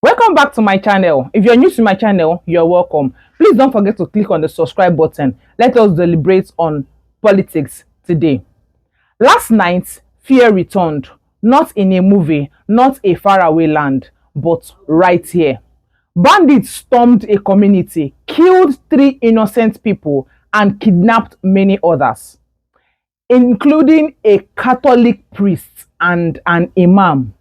Welcome back to my channel. If you're new to my channel, you're welcome. Please don't forget to click on the subscribe button. Let us deliberate on politics today. Last night, fear returned, not in a movie, not a faraway land, but right here. Bandits stormed a community, killed 3 innocent people, and kidnapped many others, including a Catholic priest and an Imam,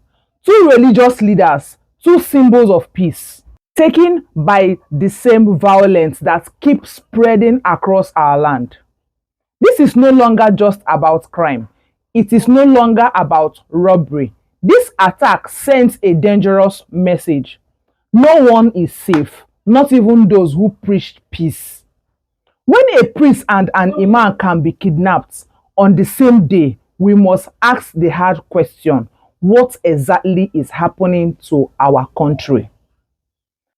2 religious leaders, 2 symbols of peace, taken by the same violence that keeps spreading across our land. This is no longer just about crime. It is no longer about robbery. This attack sends a dangerous message. No one is safe, not even those who preach peace. When a priest and an imam can be kidnapped on the same day, we must ask the hard question: what exactly is happening to our country?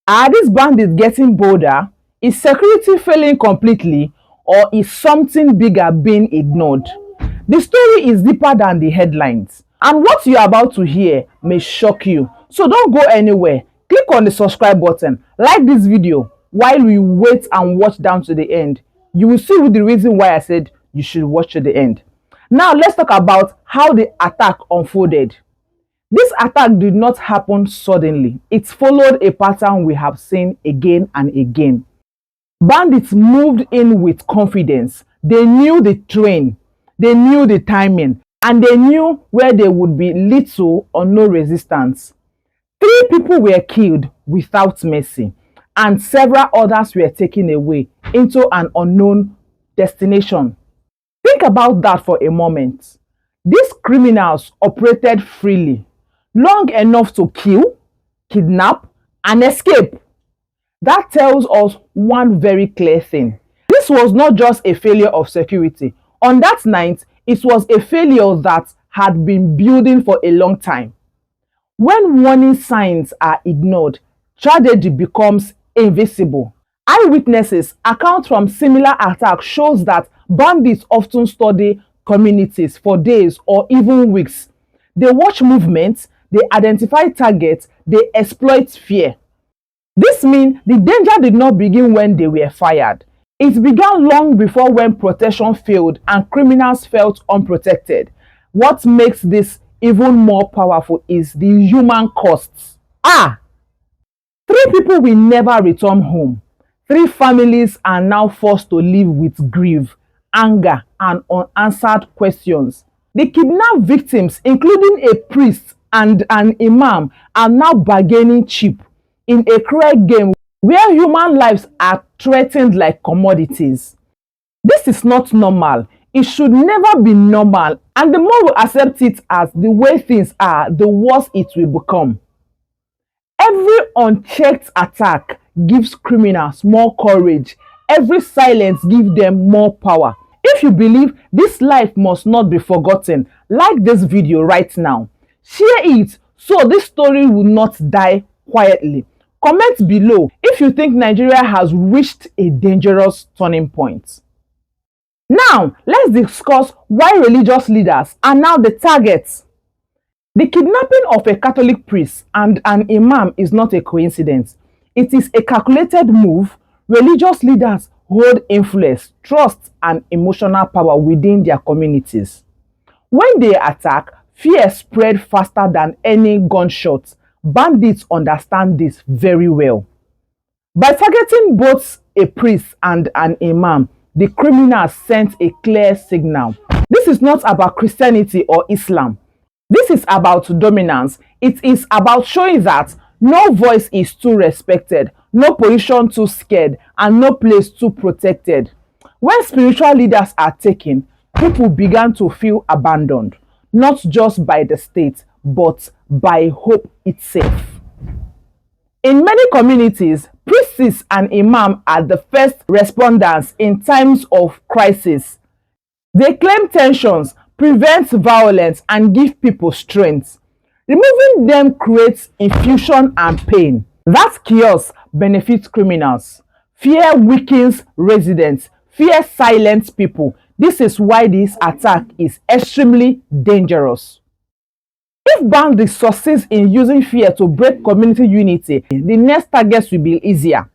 Are these bandits getting bolder? Is security failing completely? Or is something bigger being ignored? The story is deeper than the headlines, and what you're about to hear may shock you. So don't go anywhere. Click on the subscribe button, like this video while we wait and watch down to the end. You will see the reason why I said you should watch to the end. Now let's talk about how the attack unfolded. This attack did not happen suddenly. It followed a pattern we have seen again and again. Bandits moved in with confidence. They knew the terrain, they knew the timing, and they knew where there would be little or no resistance. 3 people were killed without mercy, and several others were taken away into an unknown destination. Think about that for a moment. These criminals operated freely, long enough to kill, kidnap, and escape. That tells us one very clear thing. This was not just a failure of security. On that night, it was a failure that had been building for a long time. When warning signs are ignored, tragedy becomes invisible. Eyewitnesses account from similar attacks shows that bandits often study communities for days or even weeks. They watch movements, they identify targets, they exploit fear. This means the danger did not begin when they were fired. It began long before, when protection failed and criminals felt unprotected. What makes this even more powerful is the human costs. 3 people will never return home. 3 families are now forced to live with grief, anger, and unanswered questions. The kidnapped victims, including a priest and an imam, are now bargaining cheap in a cruel game where human lives are threatened like commodities. This is not normal. It should never be normal, and the more we accept it as the way things are, the worse it will become. Every unchecked attack gives criminals more courage. Every silence gives them more power. If you believe this life must not be forgotten, like this video right now. Share it so this story will not die quietly. Comment below if you think Nigeria has reached a dangerous turning point. Now, let's discuss why religious leaders are now the targets. The kidnapping of a Catholic priest and an imam is not a coincidence. It is a calculated move. Religious leaders hold influence, trust, and emotional power within their communities. When they attack, fear spreads faster than any gunshot. Bandits understand this very well. By targeting both a priest and an imam, the criminals sent a clear signal. This is not about Christianity or Islam. This is about dominance. It is about showing that no voice is too respected, no position too scared, and no place too protected. When spiritual leaders are taken, people began to feel abandoned, not just by the state, but by hope itself. In many communities, priests and imams are the first responders in times of crisis. They calm tensions, prevent violence, and give people strength. Removing them creates confusion and pain. That chaos benefits criminals. Fear weakens residents. Fear silences people. This is why this attack is extremely dangerous. If bandits succeed in using fear to break community unity, the next targets will be easier.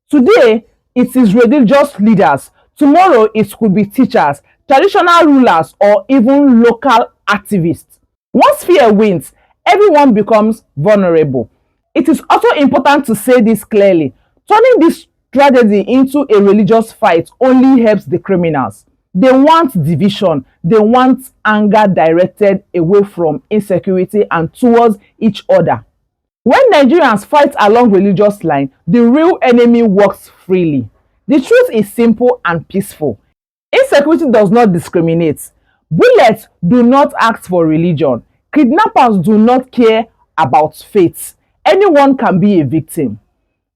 Today, it is religious leaders. Tomorrow, it could be teachers, traditional rulers, or even local activists. Once fear wins, everyone becomes vulnerable. It is also important to say this clearly. Turning this tragedy into a religious fight only helps the criminals. They want division. They want anger directed away from insecurity and towards each other. When Nigerians fight along religious lines, the real enemy walks freely. The truth is simple and peaceful. Insecurity does not discriminate. Bullets do not ask for religion. Kidnappers do not care about faith. Anyone can be a victim.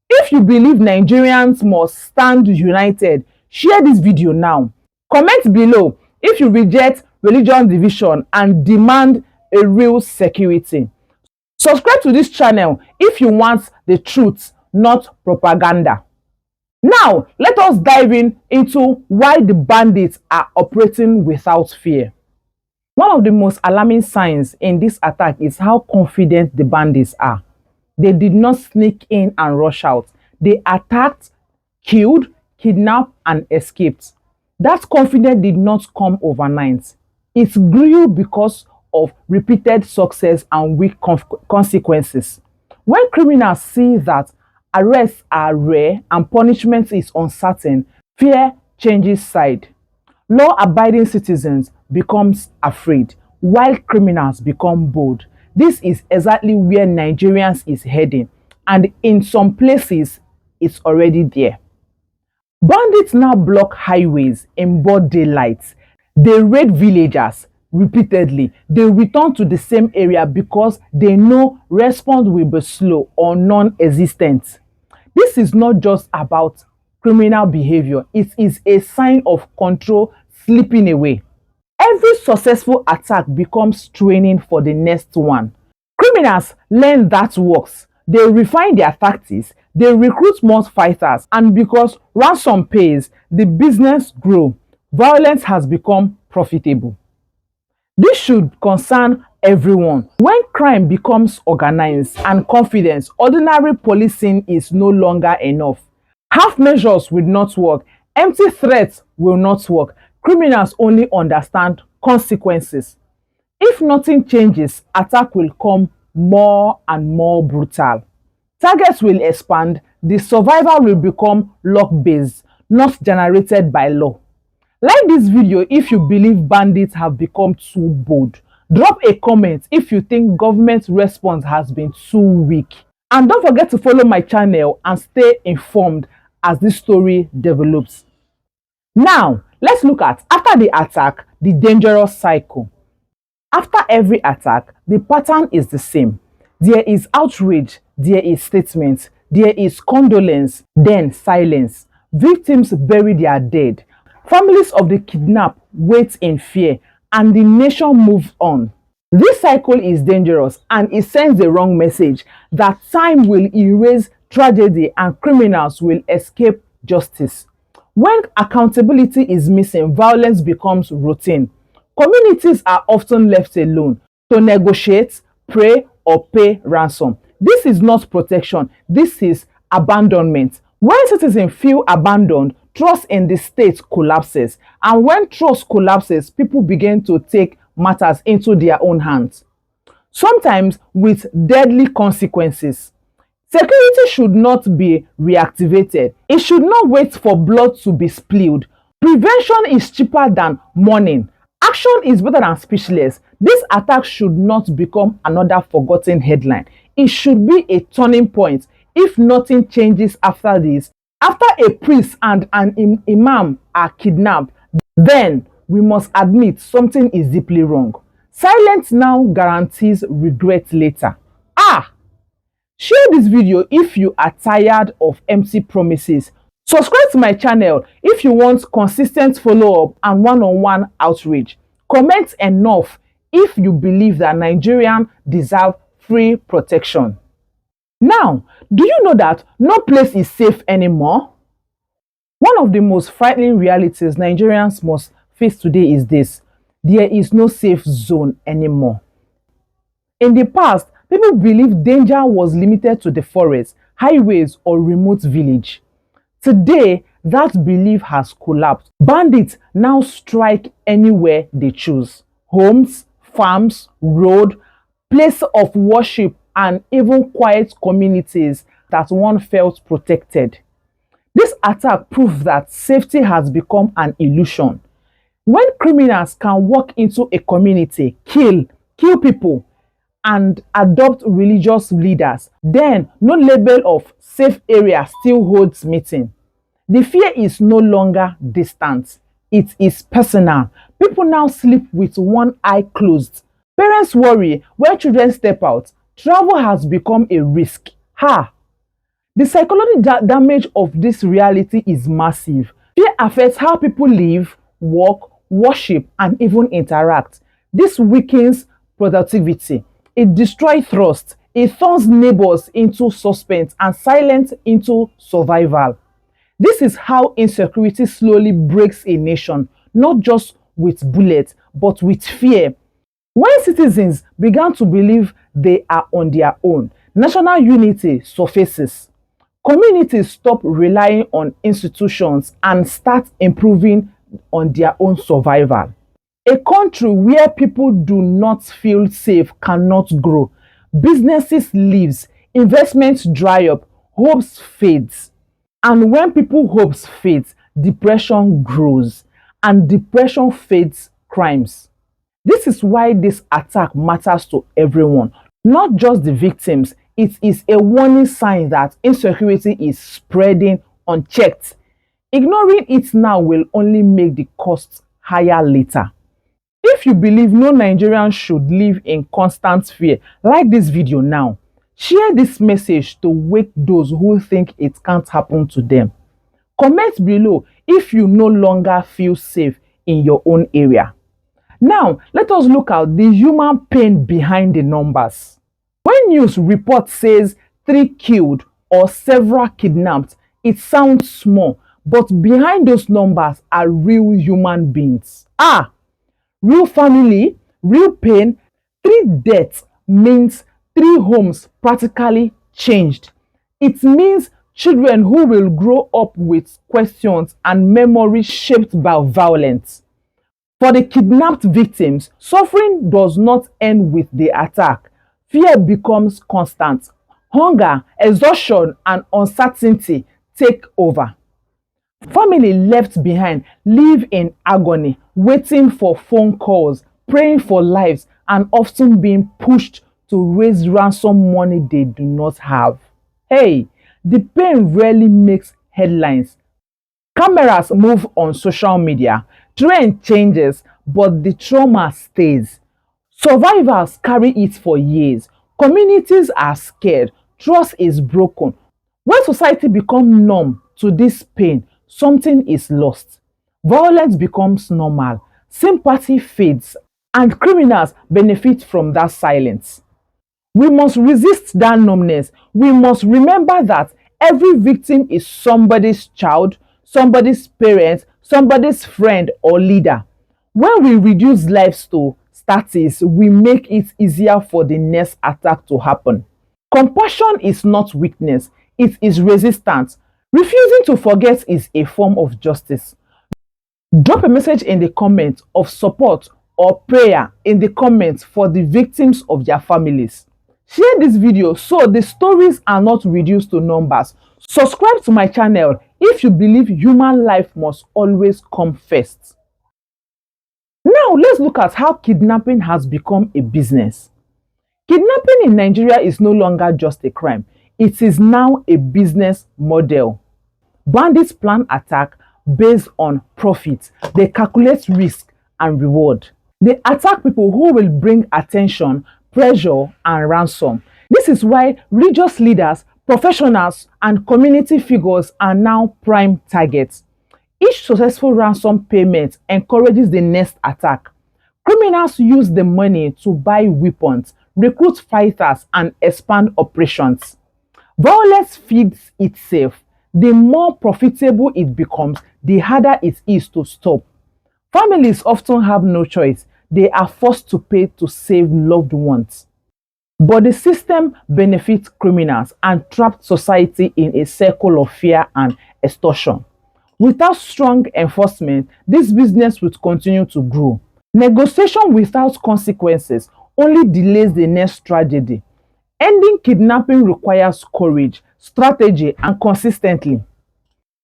If you believe Nigerians must stand united, share this video now. Comment below if you reject religion division and demand a real security. Subscribe to this channel if you want the truth, not propaganda. Now, let us dive into why the bandits are operating without fear. One of the most alarming signs in this attack is how confident the bandits are. They did not sneak in and rush out. They attacked, killed, kidnapped, and escaped. That confidence did not come overnight. It grew because of repeated success and weak consequences. When criminals see that arrests are rare and punishment is uncertain, fear changes side. Law-abiding citizens becomes afraid, while criminals become bold. This is exactly where Nigerians is heading, and in some places, it's already there. Bandits now block highways in broad daylight. They raid villagers repeatedly. They return to the same area because they know response will be slow or non-existent. This is not just about criminal behavior. It is a sign of control slipping away. Every successful attack becomes training for the next one. Criminals learn that works. They refine their tactics. They recruit more fighters, and because ransom pays, the business grows. Violence has become profitable. This should concern everyone. When crime becomes organized and confidence, ordinary policing is no longer enough. Half measures will not work. Empty threats will not work. Criminals only understand consequences. If nothing changes, attack will come more and more brutal. Targets will expand. The survival will become luck-based, not generated by law. Like this video if you believe bandits have become too bold. Drop a comment if you think government response has been too weak. And don't forget to follow my channel and stay informed as this story develops. Now, let's look at, after the attack, the dangerous cycle. After every attack, the pattern is the same. There is outrage, there is statement, there is condolence, then silence. Victims bury their dead. Families of the kidnapped wait in fear, and the nation moves on. This cycle is dangerous and it sends the wrong message that time will erase tragedy and criminals will escape justice. When accountability is missing, violence becomes routine. Communities are often left alone to negotiate, pray, or pay ransom. This is not protection, this is abandonment. When citizens feel abandoned, trust in the state collapses. And when trust collapses, people begin to take matters into their own hands, sometimes with deadly consequences. Security should not be reactivated. It should not wait for blood to be spilled. Prevention is cheaper than mourning. Action is better than speechless. This attack should not become another forgotten headline. It should be a turning point. If nothing changes after this, after a priest and an imam are kidnapped, then we must admit something is deeply wrong. Silence now guarantees regret later. Share this video if you are tired of empty promises. Subscribe to my channel if you want consistent follow-up and one-on-one outreach. Comment enough if you believe that Nigerians deserve free protection. Now, do you know that no place is safe anymore? One of the most frightening realities Nigerians must face today is this: there is no safe zone anymore. In the past, people believed danger was limited to the forest, highways, or remote village. Today, that belief has collapsed. Bandits now strike anywhere they choose. Homes, farms, road, place of worship, and even quiet communities that one felt protected. This attack proves that safety has become an illusion. When criminals can walk into a community, kill people, and adopt religious leaders, then no label of safe area still holds meeting. The fear is no longer distant, it is personal. People now sleep with one eye closed. Parents worry when children step out. Travel has become a risk. The psychological damage of this reality is massive. Fear affects how people live, work, worship, and even interact. This weakens productivity. It destroys trust. It turns neighbors into suspense and silence into survival. This is how insecurity slowly breaks a nation, not just with bullets, but with fear. When citizens began to believe they are on their own, national unity surfaces. Communities stop relying on institutions and start improving on their own survival. A country where people do not feel safe cannot grow. Businesses leave, investments dry up, hopes fades. And when people hopes fades, depression grows. And depression fades crimes. This is why this attack matters to everyone, not just the victims. It is a warning sign that insecurity is spreading unchecked. Ignoring it now will only make the costs higher later. If you believe no Nigerian should live in constant fear, like this video now. Share this message to wake those who think it can't happen to them. Comment below if you no longer feel safe in your own area. Now, let us look at the human pain behind the numbers. When news report says 3 killed or several kidnapped, it sounds small, but behind those numbers are real human beings. Real family, real pain. 3 deaths means 3 homes practically changed. It means children who will grow up with questions and memories shaped by violence. For the kidnapped victims, suffering does not end with the attack. Fear becomes constant. Hunger, exhaustion, and uncertainty take over. Family left behind live in agony, waiting for phone calls, praying for lives, and often being pushed to raise ransom money they do not have. The pain rarely makes headlines. Cameras move on social media, trend changes, but the trauma stays. Survivors carry it for years. Communities are scared. Trust is broken. When society becomes numb to this pain, something is lost. Violence becomes normal. Sympathy fades, and criminals benefit from that silence. We must resist that numbness. We must remember that every victim is somebody's child, somebody's parent, somebody's friend or leader. When we reduce lives to status, we make it easier for the next attack to happen. Compassion is not weakness, it is resistance. Refusing to forget is a form of justice. Drop a message in the comments of support or prayer in the comments for the victims of their families. Share this video so the stories are not reduced to numbers. Subscribe to my channel if you believe human life must always come first. Now let's look at how kidnapping has become a business. Kidnapping in Nigeria is no longer just a crime. It is now a business model. Bandits plan attack based on profit. They calculate risk and reward. They attack people who will bring attention, pressure, and ransom. This is why religious leaders, professionals, and community figures are now prime targets. Each successful ransom payment encourages the next attack. Criminals use the money to buy weapons, recruit fighters, and expand operations. Violence feeds itself. The more profitable it becomes, the harder it is to stop. Families often have no choice. They are forced to pay to save loved ones. But the system benefits criminals and traps society in a circle of fear and extortion. Without strong enforcement, this business will continue to grow. Negotiation without consequences only delays the next tragedy. Ending kidnapping requires courage, strategy, and consistently.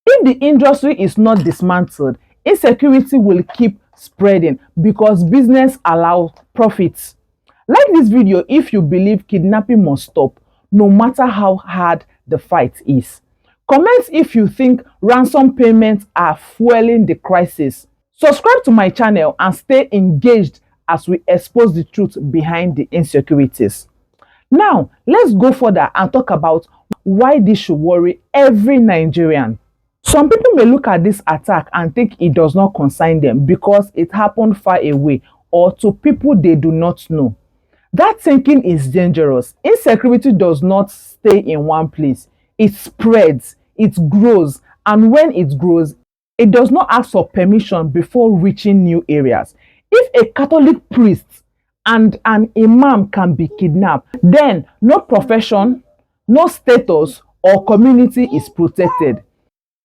If the industry is not dismantled, insecurity will keep spreading because business allows profits. Like this video if you believe kidnapping must stop, no matter how hard the fight is. Comment if you think ransom payments are fueling the crisis. Subscribe to my channel and stay engaged as we expose the truth behind the insecurities. Now, let's go further and talk about why this should worry every Nigerian. Some people may look at this attack and think it does not concern them because it happened far away or to people they do not know. That thinking is dangerous. Insecurity does not stay in one place. It spreads, it grows, and when it grows, it does not ask for permission before reaching new areas. If a Catholic priest and an imam can be kidnapped, then no profession, no status, or community is protected.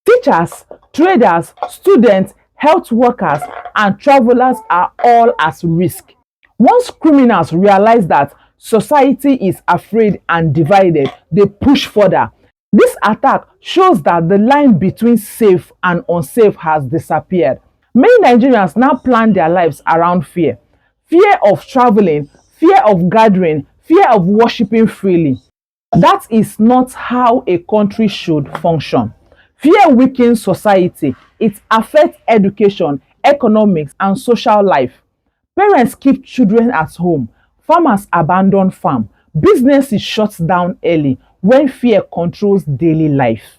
Teachers, traders, students, health workers, and travelers are all at risk. Once criminals realize that society is afraid and divided, they push further. This attack shows that the line between safe and unsafe has disappeared. Many Nigerians now plan their lives around fear. Fear of traveling, fear of gathering, fear of worshiping freely. That is not how a country should function. Fear weakens society. It affects education, economics, and social life. Parents keep children at home. Farmers abandon farm. Businesses shut down early when fear controls daily life.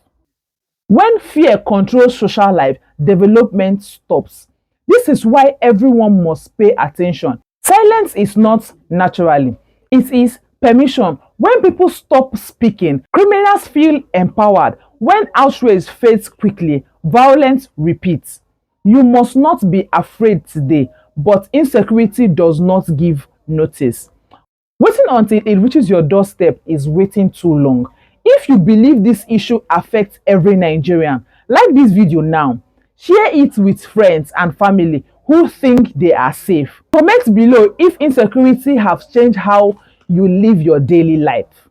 When fear controls social life, development stops. This is why everyone must pay attention. Silence is not naturally. It is permission. When people stop speaking, criminals feel empowered. When outrage fades quickly, violence repeats. You must not be afraid today, but insecurity does not give notice. Waiting until it reaches your doorstep is waiting too long. If you believe this issue affects every Nigerian, like this video now. Share it with friends and family who think they are safe. Comment below if insecurity has changed how you live your daily life.